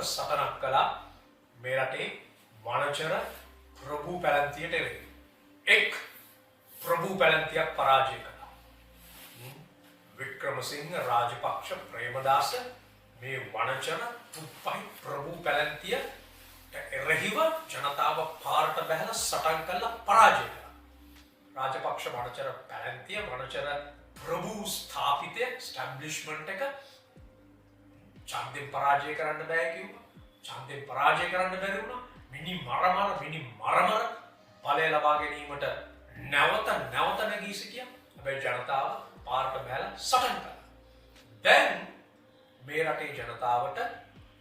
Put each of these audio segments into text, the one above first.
සටනක් කළා මේ රටේ වනචර ප්‍රභූ පැලැන්තියට එරෙහි. එක් ප්‍රභූ පැලැන්තියක් පරාජය කළා. වික්‍රමසිංහ රාජපක්ෂ ප්‍රේමදාස මේ වනචර තුප්පහි ප්‍රභූ පැලැන්තිය එරෙහිව ජනතාව පාරට බැහැලා සටන් කළා පරාජය කළා. රාජපක්ෂ වනචර පැලැන්තිය වනචර ප්‍රභූ ස්ථාපිතය ස්ටැබ්ලිෂ්මන්ට් එක ඡන්දයෙන් පරාජය කරන්න බෑ කිව්වා. ඡන්දයෙන් පරාජය කරන්න බැරි වුණා. මිනි මරමර බලය ලබා ගැනීමට නැවත නැගී සිටියා. හැබැයි ජනතාව පාරට බැහැලා සටන් කළා. දැන් මේ රටේ ජනතාවට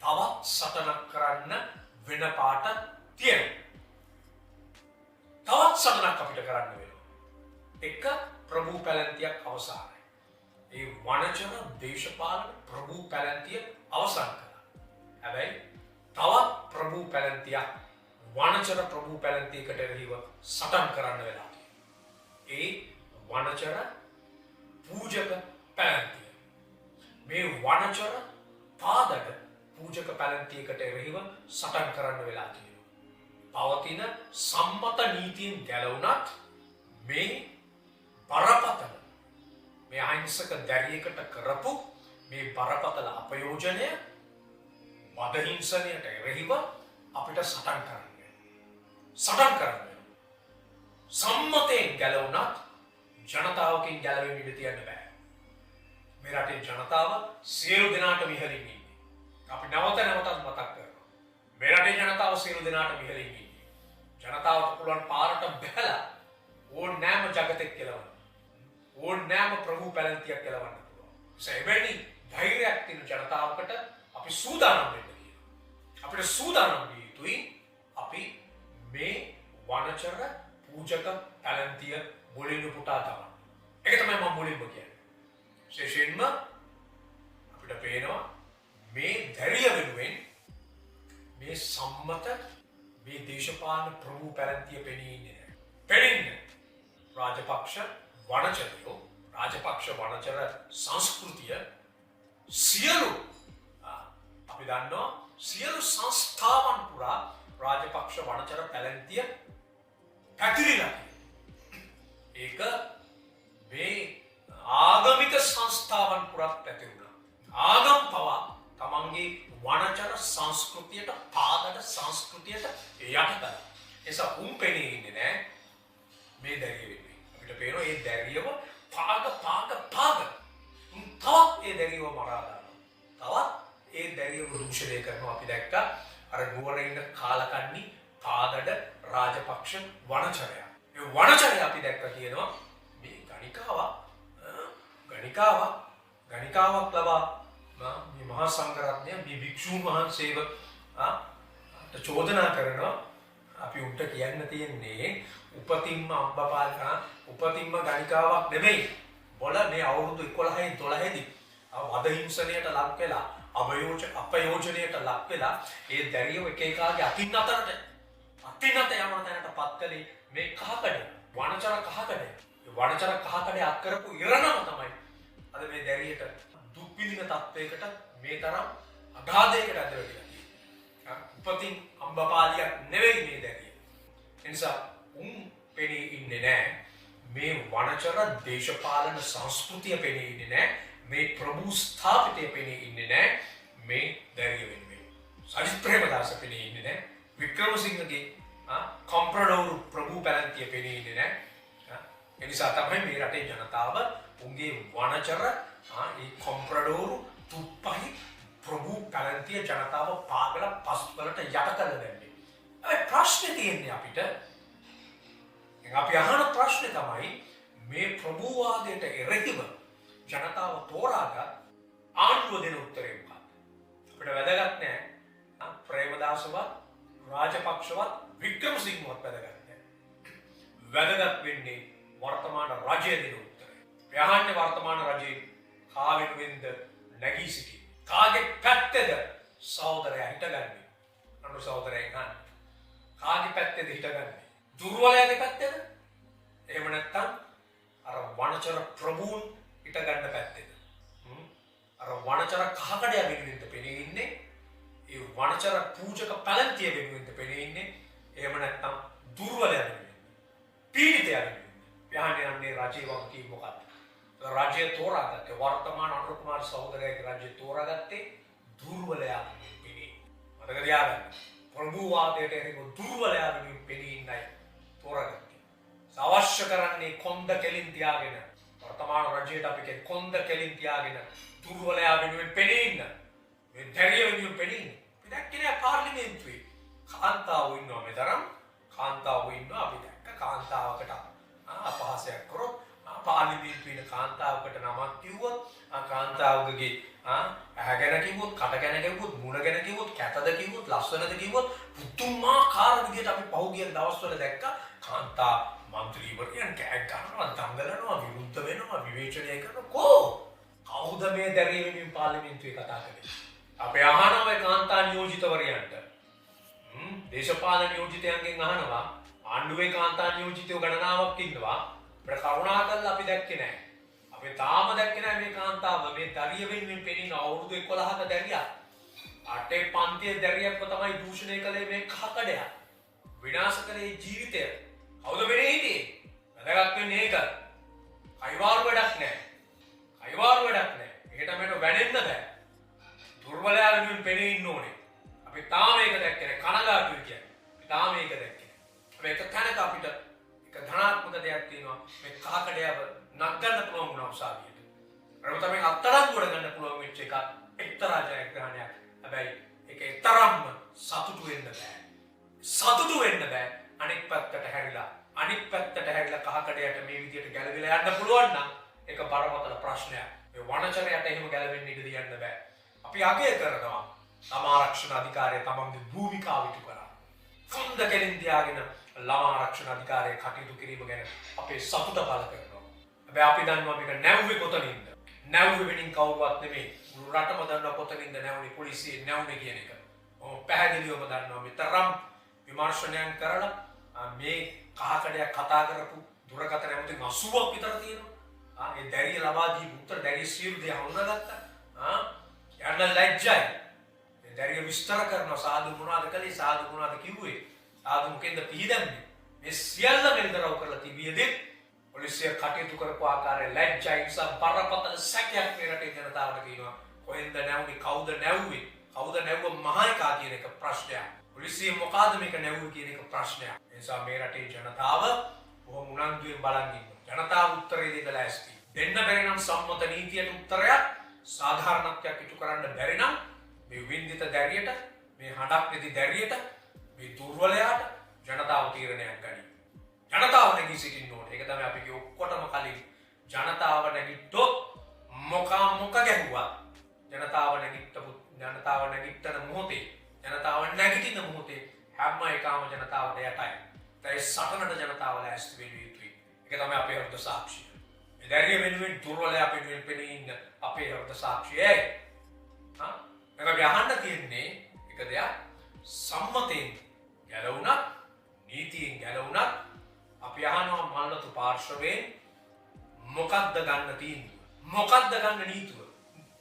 තවත් සටනක් කරන්න වෙන පාට තියෙනවා. තවත් සටනක් අපිට කරන්න වෙනවා. එක ප්‍රභූ පැලැන්තියක් අවසానයි. ඒ වනචර දේශපාලන ප්‍රභූ පැලැන්තිය අවසන් කළා. හැබැයි තවත් ප්‍රභූ පැලැන්තියක් වනචර ප්‍රභූ පැලැන්තියකට එරෙහිව සටන් කරන්න වෙලා තියෙනවා. ඒ වනචර පූජක පැලැන්තිය. මේ වනචර පාදක පූජක පැලැන්තියකට එරෙහිව සටන් කරන්න වෙලා තියෙනවා. පවතින සම්මත නීතියෙන් ගැලවුණත් මේ බරපතල මේ අහිංසක දැරියකට කරපු මේ බරපතල අපයෝජනය වදහිංසනයට එරෙහිව අපිට සටන් කරන්න සම්මතයෙන් ගැලවුණත් ජනතාවකින් ගැලවෙන්න ඉඩ තියන්න බෑ. මේ රටේ ජනතාව සියලු දෙනාටම ඉහළින් ඉන්නේ. අපි නැවතත් මතක් කරනවා. මේ රටේ ජනතාව සියලු දෙනාටම ඉහළින් ඉන්නේ. ජනතාවට පුළුවන් පාරට බැහැලා ඕනෑම ජගතෙක් කෙලවන්න. ඕනෑම ප්‍රභූ පැලැන්තියක් කෙලවන්න පුළුවන්. එබැවින් ධෛර්යයක් තියෙන ජනතාවකට අපි සූදානම් වෙන්න කියනවා. අපිට සූදානම් විය යුතුයි අපි මේ වනචර පූජක පැලැන්තිය මුලින්ම පුටා තබන්න. ඒක තමයි මම මුලින්ම කියන්නේ. විශේෂයෙන්ම අපිට පේනවා මේ ධෛර්ය වෙනුවෙන් මේ සම්මත මේ දේශපාලන ප්‍රභූ පැලැන්තිය පෙනී ඉන්නේ නැහැ. පෙනෙන්නේ රාජපක්ෂ වනචරයෝ රාජපක්ෂ වනචර සංස්කෘතිය සියලු අපි දන්නවා සියලු සංස්ථාවන් පුරා රාජපක්ෂ වනචර පැලැන්තිය පැතිරිලා. ඒක මේ ආගමික සංස්ථාවන් පුරා පැතිරුණා. ආගම් පවා තමන්ගේ වනචර සංස්කෘතියට පාදක සංස්කෘතියට යට කළා. එසා පෙනී ඉන්නේ නැහැ මේ දැරිය වෙනුවෙන්. අපිට පේනවා මේ දැරියව පාග තවත් ඒ දැරියව මරා දානවා. තවත් ඒ දැරියව දූෂණය කරනවා. අපි දැක්කා අර නුවර ඉන්න කාලකන්ණි පාදඩ රාජපක්ෂ වනචරය. ඒ වනචරය අපි දැක්කා කියනවා මේ ගණිකාවක් ලබා මේ මහා සංඝරත්නය මේ භික්ෂූන් වහන්සේව චෝදනා කරනවා. අපි උන්ට කියන්න තියෙන්නේ උපතින්ම අම්බපාලකා උපතින්ම ගණිකාවක් නෙමෙයි. බොල මේ අවුරුදු 11 12 දී වදහිංසනයට ලක් වෙලා අපයෝජනයට ලක් වෙලා ඒ දැරියව එක එකාගේ අතින් අතට යන තැනටපත් කළේ මේ කහකඩ වනචර කහකඩ. ඒ වනචර කහකඩේ අත් කරපු ඉරණම තමයි අද මේ දැරියට දුක් විඳින තත්වයකට මේ තරම් අගාධයකට ඇදලා තියෙන්නේ. උපතින් අම්බපාලියක් නෙවෙයි මේ දැරිය. ඒ නිසා පෙනී ඉන්නේ නැහැ මේ වනචර දේශපාලන සංස්කෘතිය පෙනී ඉන්නේ නැහැ මේ ප්‍රභූ ස්ථාපිතය පෙනී ඉන්නේ නැහැ මේ දැරිය වෙනුවෙන්. සජිත් ප්‍රේමදාස පෙනී ඉන්නේ නැහැ. වික්‍රමසිංහගේ කොම්ප්‍රඩෝරු ප්‍රභූ පැලැන්තිය පෙනී ඉන්නේ නැහැ. ඒ නිසා තමයි මේ රටේ ජනතාව උන්ගේ වනචර ඒ කොම්ප්‍රඩෝරු තුප්පහි ප්‍රභූ පැලැන්තිය ජනතාව පාගල පස්වලට යට කරලා දැම්මේ. ඒ ප්‍රශ්නේ තියෙන්නේ අපිට අපි අහන ප්‍රශ්නේ තමයි මේ ප්‍රභූවාදයට එරෙහිව ජනතාව තෝරාගත් ආණ්ඩුව දෙන උත්තරේ මොකක්ද? අපිට වැදගත් නෑ ප්‍රේමදාසවත් රාජපක්ෂවත් වික්‍රමසිංහවත් වැදගත් නෑ. වැදගත් වෙන්නේ වර්තමාන රජය දෙන උත්තරේ. අපි අහන්නේ වර්තමාන රජයේ කා වෙනුවෙන්ද නැගී සිටින්නේ? කාගේ පැත්තේද සහෝදරයා හිටගන්නේ? අනු සහෝදරයන් අහන්නේ. කාගේ පැත්තේද හිටගන්නේ? දුර්වලයාගේ පැත්තේද? එහෙම නැත්නම් අර වනචර ප්‍රභූන් හිටගන්න පැත්තේද? අර වනචර කහකඩය වෙනුවෙන්ද පෙනී ඉන්නේ? ඒ වනචර අපි යන්නේ රජයේ වගකීම මොකක්ද? රජය තෝරාගත්තේ වර්තමාන අනුර කුමාර සහෝදරයාගේ රජය තෝරාගත්තේ දුර්වලයා වෙනුවෙන්. මතක තියාගන්න. ප්‍රභූවාදයට එරෙහිව දුර්වලයා වෙනුවෙන් පෙනී ඉන්නයි තෝරාගත්තේ. අවශ්‍ය කරන්නේ කොන්ද කෙලින් තියාගෙන වර්තමාන රජයට අපි කියන්නේ කොන්ද කෙලින් තියාගෙන දුර්වලයා වෙනුවෙන් පෙනී ඉන්න. මේ දැරිය වෙනුවෙන් පෙනී ඉන්න. අපි දැක්කේ නෑ පාර්ලිමේන්තුවේ කාන්තාවෝ ඉන්නවා මෙතරම් කාන්තාවෝ ඉන්නවා අපි දැක්ක කාන්තාවකට අපහාසයක් කරොත් පාර්ලිමේන්තුවේ කාන්තාවකට නමක් කිව්වොත් කාන්තාවකගේ ඇහැ ගැන කිව්වොත් කට ගැන කිව්වොත් මුණ ගැන කිව්වොත් කැතද කිව්වොත් ලස්සනද කිව්වොත් පුදුමාකාර විදියට අපි පහුගිය දවස්වල දැක්ක කාන්තා මන්ත්‍රීවරයන් කෑ ගන්නවා දඟලනවා විරුද්ධ වෙනවා විවේචනය කරනවා කවුද මේ දැරිය වෙනුවෙන් පාර්ලිමේන්තුවේ කතා කරන්නේ අපේ අහනවා ඒ කාන්තා නියෝජිතවරයන්ට දේශපාලන නියෝජිතයන්ගෙන් අහනවා ආණ්ඩුවේ කාන්තා නියෝජිතයෝ ගණනාවක් ඉන්නවා අපිට කරුණා කරලා අපි දැක්කේ නැහැ. අපි තාම දැක්කේ නැහැ මේ කාන්තාව මේ දරිය වෙනුවෙන් පෙනින අවුරුදු 11ක දැරියක්. අටේ පන්තියේ දැරියක්ව තමයි දූෂණය කළේ මේ කහකඩයා. විනාශ කළේ ජීවිතය. කවුද වෙන්නේ හිටියේ? වැදගත් වෙන්නේ ඒක. අයිවාරු වැඩක් නැහැ. අයිවාරු වැඩක් නැහැ. ඒකට මට වැනෙන්න බෑ. දුර්වලයා වෙනුවෙන් පෙනී ඉන්න ඕනේ. අපි තාම ඒක දැක්කේ නැහැ. කනගාටුයි කියන්නේ. අපි තාම ඒක දැක්කේ නැහැ. අපි එක තැනක අපිට ධනාත්මක දෙයක් තියෙනවා මේ කහකඩයව නගන්න පුළුවන් වුණා උසාවියට. ඒක තමයි අත්අඩංගුවට ගන්න පුළුවන් වෙච්ච එක එක්තරා ජයග්‍රහණයක්. හැබැයි ඒක තරම්ම සතුටු වෙන්න බෑ. සතුටු වෙන්න බෑ. අනෙක් පැත්තට හැරිලා කහකඩයට මේ විදියට ගැලවිලා යන්න පුළුවන් නම් ඒක බරපතල ප්‍රශ්නයක්. මේ වනචරයට එහෙම ගැලවෙන්න ඉඩ දෙන්න බෑ. අපි අගය කරනවා ළමා ආරක්ෂණ අධිකාරිය තමන්ගේ භූමිකාව ඉටු කරා. ෆොන්ද කෙලින් තියාගෙන ළමා ආරක්ෂණ අධිකාරිය කටයුතු කිරීම ගැන අපේ සතුට පළ කරනවා. හැබැයි අපි දන්නවා මේක නැව්වේ කොතනින්ද? නැව්වේ වෙනින් කවුරුවත් නෙමෙයි. මුළු රටම දන්නවා කොතනින්ද නැවුනේ පොලිසියෙන් නැවුනේ කියන එක. ඔව් පැහැදිලිවම දන්නවා මෙතරම් විමර්ශනයන් කරලා මේ කහකඩයක් කතා කරපු දුරකථන ඇමති 80ක් විතර තියෙනවා. ඒ දැරිය ලබා දීපු උත්තර දැරිය සියලු දේ හඳුනාගත්තා. යන්න ලැජ්ජයි. මේ දැරිය විස්තර කරනවා සාදු මොනවද කළේ සාදු මොනවද කිව්වේ සාදු මොකෙන්ද පිළිදන්නේ මේ සියල්ල මෙල්දරව් කරලා තිබියදී පොලිසිය කටයුතු කරපු ආකාරය ලැජ්ජයි නිසා බරපතල සැකයක් මේ රටේ ජනතාවට කියනවා කොහෙන්ද නැවුනේ කවුද නැව්වේ කවුද නැව්ව මහායිකා කියන එක ප්‍රශ්නයක් පොලිසිය මොකಾದ මේක නැව්වේ කියන එක ප්‍රශ්නයක් ඒ නිසා මේ රටේ ජනතාව බොහොම උනන්දුවෙන් බලන් ඉන්නවා ජනතාව උත්තරේ දෙන්න ලෑස්ති දෙන්න බැරි නම් සම්මත නීතියට උත්තරයක් සාධාරණත්වයක් ඉටු කරන්න බැරි නම් මේ වින්දිත දැරියට මේ හඩක් නැති දැරියට මේ දුර්වලයාට ජනතාව තීරණයක් ගනී. ජනතාව නැගී සිටින්න ඕනේ. ඒක තමයි අපි කිය ඔක්කොටම කලින් ජනතාව නැගිට්ටොත් මොක ගැහුවා. ජනතාව නැගිට්ටන මොහොතේ ජනතාව නැගිටින මොහොතේ හැම එකම ජනතාවට යටයි. ඒ සටනට ජනතාව ලෑස්ති වෙන්න යුතුයි. ඒක තමයි අපේ හෘද සාක්ෂිය. මේ දැරිය වෙනුවෙන් දුර්වලයා වෙනුවෙන් පෙනී ඉන්න අපේ හෘද සාක්ෂිය. මේක ගහන්න තියෙන්නේ එක දෙයක් සම්මතයෙන් ගැලවුණත් නීතියෙන් ගැලවුණත් අපි අහනවා මල්ලතු පාර්ශවයෙන් මොකක්ද ගන්න තීන්දුව මොකක්ද ගන්න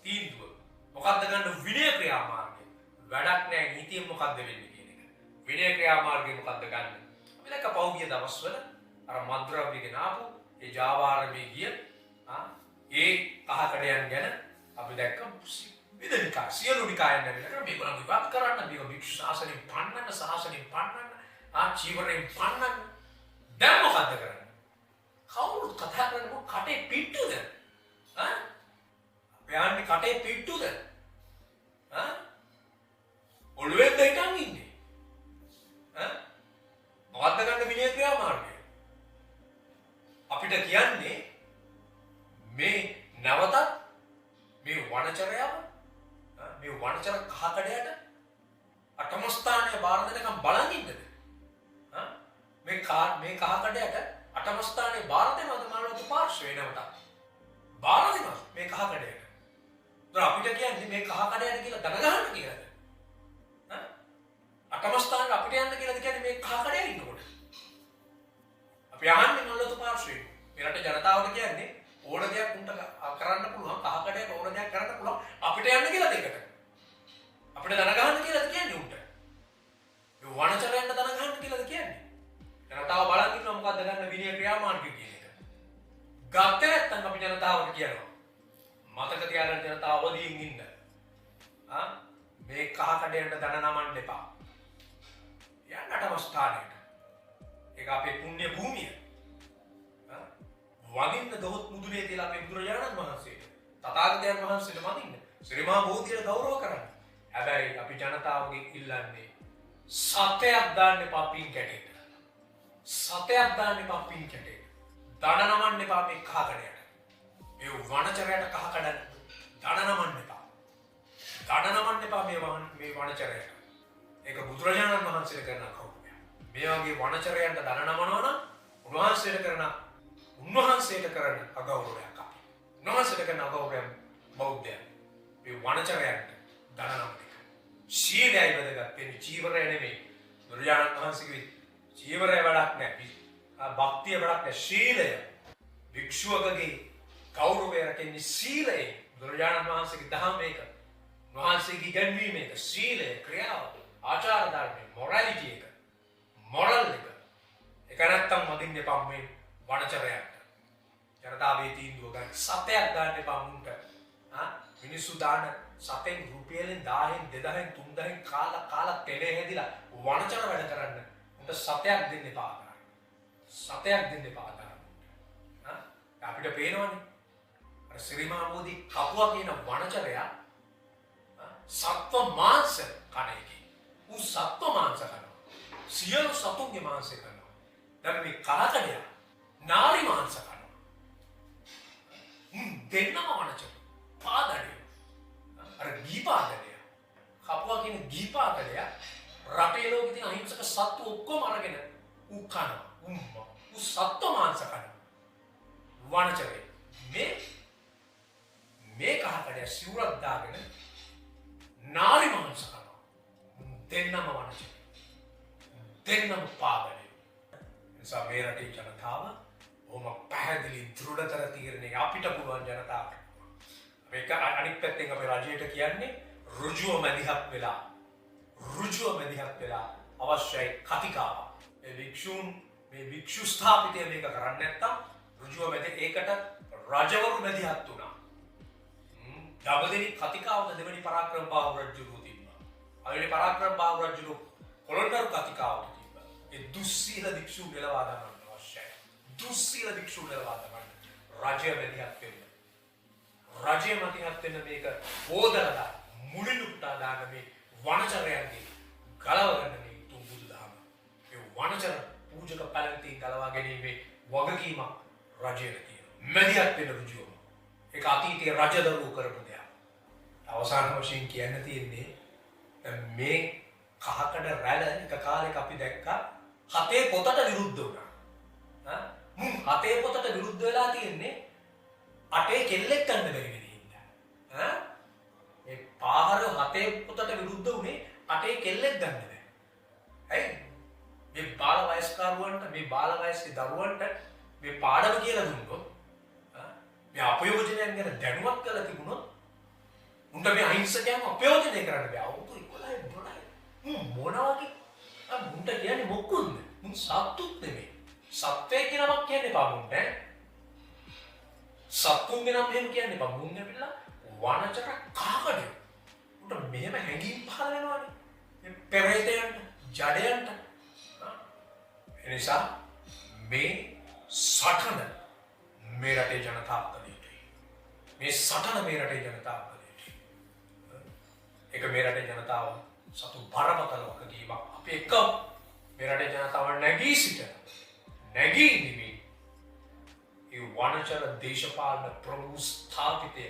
තීන්දුව මොකක්ද ගන්න විනය ක්‍රියාමාර්ගය වැඩක් නෑ නීතියෙන් මොකක්ද වෙන්නේ කියන එක විනය ක්‍රියාමාර්ගය මොකක්ද ගන්න අපි දැක්ක පහුගිය දවස්වල අර මද්ද්‍රව්‍ය ගෙන ආපු ඒ ජාවාරමේ ගිය ඒ කහකඩයන් ගැන අපි දැක්ක විදනිකා සියලු නිකායන් නැගිටලා මේගොල්ලෝ විවාද කරන්න මේක භික්ෂු ශාසනයෙන් පන්නන්න චීවරයෙන් පන්නන්න දැන් මොකද්ද කරන්නේ කවුරුත් කතා කරනකොට කටේ පිට්ටුද අපේ කටේ පිට්ටුද ඔළුවෙන් දෙයිටන් ඉන්නේ මොකද්ද ගන්න විනය ක්‍රියාමාර්ගය අපිට කියන්නේ මේ නැවතත් මේ වනචරයව මේ වනචර කහකඩයට අටමස්ථානය බාර දෙනකම් බලන් ඉන්නද? මේ කහකඩයට අටමස්ථානය බාර දෙනවද මනෝලතු පාර්ශ්වය නැවත? බාර දෙනවා මේ කහකඩයට. ඒතර අපිට කියන්නේ මේ කහකඩයට කියලා දන ගන්න කියලාද? අටමස්ථානට අපිට යන්න කියලාද කියන්නේ මේ කහකඩේ ඉන්නකොට? අපි අහන්නේ මනෝලතු පාර්ශ්වය. මේ රටේ ජනතාවට කියන්නේ ඕන දෙයක් උන්ට කරන්න පුළුවන් කහකඩයට ඕන දෙයක් කරන්න පුළුවන් අපිට යන්න කියලා දෙකට. අපිට දන ගන්න කියලාද කියන්නේ උන්ට? මේ වනචරයන්ට දන ගන්න කියලාද කියන්නේ? ජනතාව බලන් ඉන්නවා මොකද්ද ගන්න විනය ක්‍රියාමාර්ගය කියන එක. ගත්තේ නැත්නම් අපි ජනතාවට කියනවා මතක තියාගන්න ජනතාව අවදියෙන් ඉන්න. මේ කහ කඩේට දන නමන්න එපා. යන්නට අවස්ථානයට. ඒක අපේ පුණ්‍ය භූමිය. වදින්න දොහොත් මුදුනේ තියලා අපේ බුදුරජාණන් වහන්සේට තථාගතයන් වහන්සේට වදින්න. ශ්‍රී මහා බෝධියට ගෞරව කරන්න. හැබැයි අපි ජනතාවගෙන් ඉල්ලන්නේ සතයක් දාන්න එපා පින් කැටේට. සතයක් දාන්න එපා පින් කැටේට. දන නමන්න එපා මේ කහ කඩේට. මේ වනචරයට කහ කඩන්න දන නමන්න එපා. දන නමන්න එපා මේ වනචරයට. ඒක බුදුරජාණන් වහන්සේට කරන කෞතුකය. මේ වගේ වනචරයන්ට දන නමනවා නම් උන්වහන්සේට කරන අගෞරවයක් අපි. උන්වහන්සේට කරන අගෞරවයක් බෞද්ධයන්. මේ වනචරයන්ට දන නමන එක. ශීලයයි වැදගත් වෙන්නේ චීවරය නෙමෙයි. බුදුරජාණන් වහන්සේගේ චීවරය වැඩක් නැහැ. භක්තිය වැඩක් නැහැ. ශීලය. භික්ෂුවකගේ ගෞරවය රැකෙන්නේ සීලයෙන්. බුදුරජාණන් වහන්සේගේ දහම මේක. උන්වහන්සේගේ ඉගැන්වීම මේක. සීලය, ක්‍රියාව, ආචාර ධර්මය, මොරැලිටි එක. මොරල් එක. ඒක නැත්තම් වදින්න එපා මේ වනචරයන්ට. ජනතාවේ තීන්දුව ගන්න. සතයක් ගන්න එපා මුන්ට. මිනිස්සු දාන සතෙන් රුපියලෙන් 1000න් 2000න් 3000න් කාලා තෙලේ හැදිලා වනචර වැඩ කරන්න. උන්ට සතයක් දෙන්න එපා. සතයක් දෙන්න එපා. අපිට පේනවනේ. අර ශ්‍රී මහා බෝධි කපුවා කියන වනචරයා සත්ව මාංශ කන එකේ. ඌ සත්ව මාංශ කනවා. සියලු සතුන්ගේ මාංශ කනවා. දැන් මේ කලකඩියා නාරි මාංශ කනවා. දෙන්නම වනචර. පාදඩිය. අර ගීපාදඩිය. කපුවා කියන ගීපාදඩිය රටේ ලෝකෙ තියෙන අහිංසක සත්තු ඔක්කොම අරගෙන ඌ කනවා. ඌ සත්ව මාංශ කනවා. වනචරේ. මේ කහකඩිය සිවුරක් දාගෙන නාරි මාංශ කනවා. දෙන්නම වනචරේ. දෙන්නම පාදඩිය. නිසා මේ රටේ ජනතාව ඔහොම පැහැදිලි දෘಢතර තීරණයක් අපිට පුළුවන් ජනතාවට. මේක අනිත් පැත්තෙන් අපේ රජයට කියන්නේ ඍජුව මැදිහත් වෙලා අවශ්‍යයි කතිකාව. මේ භික්ෂු ස්ථාපිතය මේක කරන්නේ නැත්තම් ඍජුව මැද ඒකට රජවරු මැදිහත් වුණා. දඹදිවි කතිකාවද දෙවෙනි පරාක්‍රම බාහු රජුරු තිබ්බා. අවෙනි පරාක්‍රම බාහු රජුරු පොළොන්නරු කතිකාවද තිබ්බා. ඒ දුස්සීල භික්ෂු නෙලවා ගන්න අවශ්‍යයි. දුස්සීල භික්ෂු නෙලවා ගන්න. රජය මැදිහත් වෙන්න. රජය මැදිහත් වෙන්න මේක හොදලා මුලිනුට්ටා දාන මේ වනචරයන්ගේ ගලව ගන්න මේ තුන් බුදුදහම. මේ වනචර පූජක පැලැන්තී ගලවා ගැනීමේ වගකීමක් රජයට තියෙනවා. මැදිහත් වෙන්න ඍජුවම. ඒක අතීතයේ රජදරුවෝ කරපු දෙයක්. අවසාන වශයෙන් කියන්න තියෙන්නේ මේ කහකඩ රැළ එක කාලෙක අපි දැක්කා හතේ පොතට විරුද්ධ වුණා. හතේ පොතට විරුද්ධ වෙලා තියෙන්නේ අටේ කෙල්ලෙක් ගන්න බැරි වෙන්නේ ඉන්න. මේ පාහර හතේ පොතට විරුද්ධ වුණේ අටේ කෙල්ලෙක් ගන්න බැහැ. ඇයි? මේ බාල වයස්කරුවන්ට මේ බාල වයසේ දරුවන්ට මේ පාඩම කියලා දුන්නොත් මේ අපයෝජනයන් ගැන දැනුවත් කරලා තිබුණොත් උන්ට මේ අහිංසකයන්ව අපයෝජනය කරන්න බෑ. අවුරුදු 11 12 මොන වගේ මුන්ට කියන්නේ මොකුත් නෑ. මුන් සත්තුත් නෙමෙයි. සත්වයේ කියලාවක් කියන්නේ බා මුන්ට. සත්තුන්ගේ නම් එහෙම කියන්නේ බා මුන් නෙවිලා වනචර කාකඩේ. උන්ට මෙහෙම හැංගීම් පහල වෙනවානේ. මේ පෙරේතයන්ට, ජඩයන්ට. එනිසා මේ සටන මේ රටේ ජනතාව කළ යුතුයි. මේ සටන මේ රටේ ජනතාව කළ යුතුයි. ඒක මේ රටේ ජනතාව සතු බරපතල වගකීමක්. අපි එක මේ රටේ ජනතාව නැගී ඉඳිමින් ඒ වනචර දේශපාලන ප්‍රමුඛ ස්ථාපිතය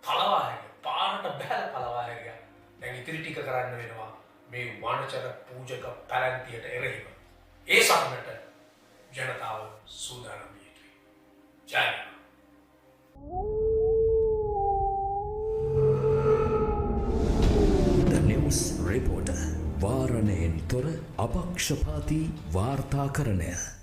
පළවා හැරිය පාරට බැලලා පළවා හැරිය. දැන් ඉතිරි ටික කරන්න වෙනවා මේ වනචර පූජක පැලැන්තියට එරෙහිව. ඒ සටනට ජනතාව සූදානම් විය යුතුයි. ජය. The News Reporter වාරණයෙන් තොර අපක්ෂපාතී වාර්තාකරණය.